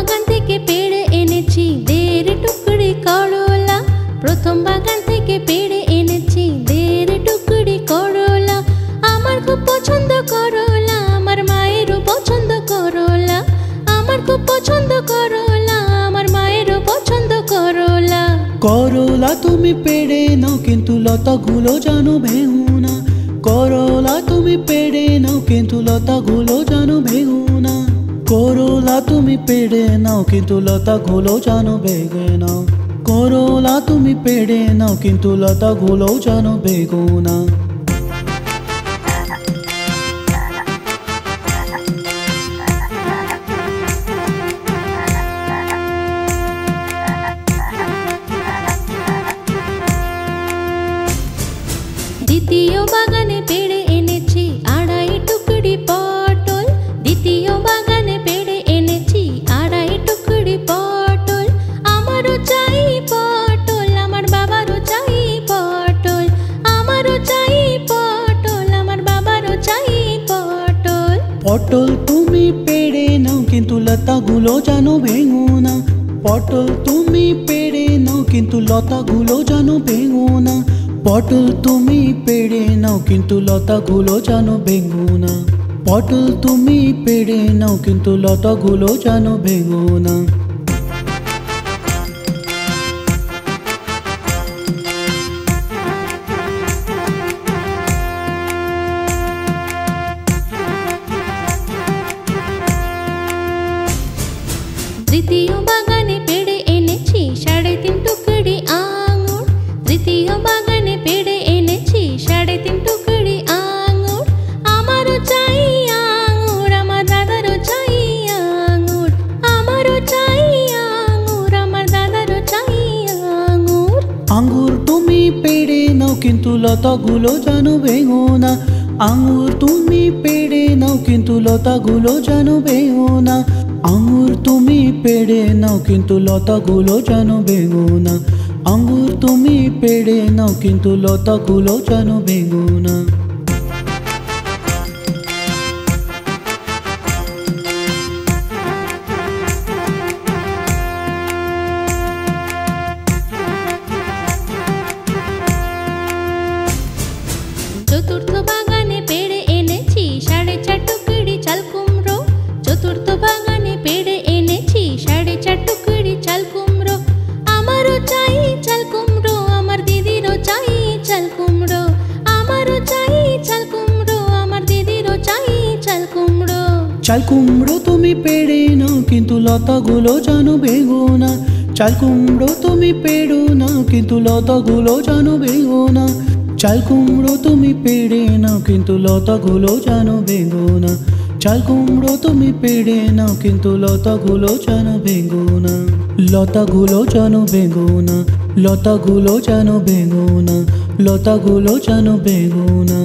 বাগান থেকে পেড়ে এনেছি দেড় টুকরি করলা। প্রথম বাগান থেকে পেড়ে এনেছি দেড় টুকরি করলা। আমার খুব পছন্দ করলা, আমার মায়েরও পছন্দ করলা। আমার খুব পছন্দ করলা, আমার মায়েরও পছন্দ করলা। করলা তুমি পেড়ে নাও কিন্তু লতাগুলো যেন ভেঙো না। করলা তুমি পেড়ে নাও কিন্তু লতাগুলো যেন ভেঙো না। করলা তুমি পেড়ে নাও কিন্তু লতাগুলো যেন ভেঙে নাও। করলা তুমি পেড়ে নাও কিন্তু লতাগুলো যেন ভেঙো না। দ্বিতীয় বাগানে পেড়ে এনেছি আড়াই টুকরি পটল। দ্বিতীয় বাগানে পেড়ে এনেছি আড়াই টুকরি পটল। আমারও চাই পটল, আমার বাবারও চাই পটল। আমারও চাই পটল, আমার বাবারও চাই পটল। পটল তুমি পেড়ে নাও কিন্তু লতাগুলো যেন ভেঙো না। পটল তুমি পেড়ে নাও কিন্তু লতাগুলো যেন ভেঙো না। পটল তুমি পেড়ে নাও কিন্তু লতাগুলো যেন ভেঙো না। পটল তুমি পেড়ে নাও কিন্তু লতাগুলো যেন ভেঙো না। তৃতীয় বাগানে পেড়ে এনেছি 3.5 টুকরি আঙুর। তৃতীয় বাগানে পেড়ে এনেছি 3.5 টুকরি আঙুর। আমারও চাই আঙুর, আমার দাদারও চাই আঙুর। আমারও চাই আঙুর, আমার দাদারও চাই আঙুর। আঙ্গুর তুমি পেড়ে নাও কিন্তু লতাগুলো যেন ভেঙো না। আঙ্গুর তুমি পেড়ে নাও কিন্তু লতাগুলো যেন ভেঙো না। আঙ্গুর তুমি পেড়ে নাও কিন্তু লতাগুলো যেন ভেঙো না। আঙ্গুর তুমি পেড়ে নাও কিন্তু লতাগুলো যেন ভেঙো না। চতুর্থ বাগানে পেড়ে এনেছি 4.5 টুকরি চাল কুমড়ো। চতুর্থ বাগানে পেড়ে এনেছি 4.5 টুকরি চাল কুমড়ো। আমারও চাই চাল কুমড়ো, আমার দিদিরও চাই চাল কুমড়ো। আমারও চাই চাল কুমড়ো, আমার দিদিরও চাই চাল কুমড়ো। চাল কুমড়ো তুমি পেড়ে নাও কিন্তু লতাগুলো যেন ভেঙো না। চাল কুমড়ো তুমি পেড়ো নাও কিন্তু লতাগুলো যেন ভেঙো না। চাল কুমড়ো তুমি পেড়ে নাও কিন্তু লতাগুলো যেন ভেঙো না। চাল কুমড়ো তুমি পেড়ে নাও কিন্তু লতাগুলো যেন ভেঙো না। লতাগুলো যেন ভেঙো না। লতাগুলো যেন ভেঙো না। লতাগুলো যেন ভেঙো না।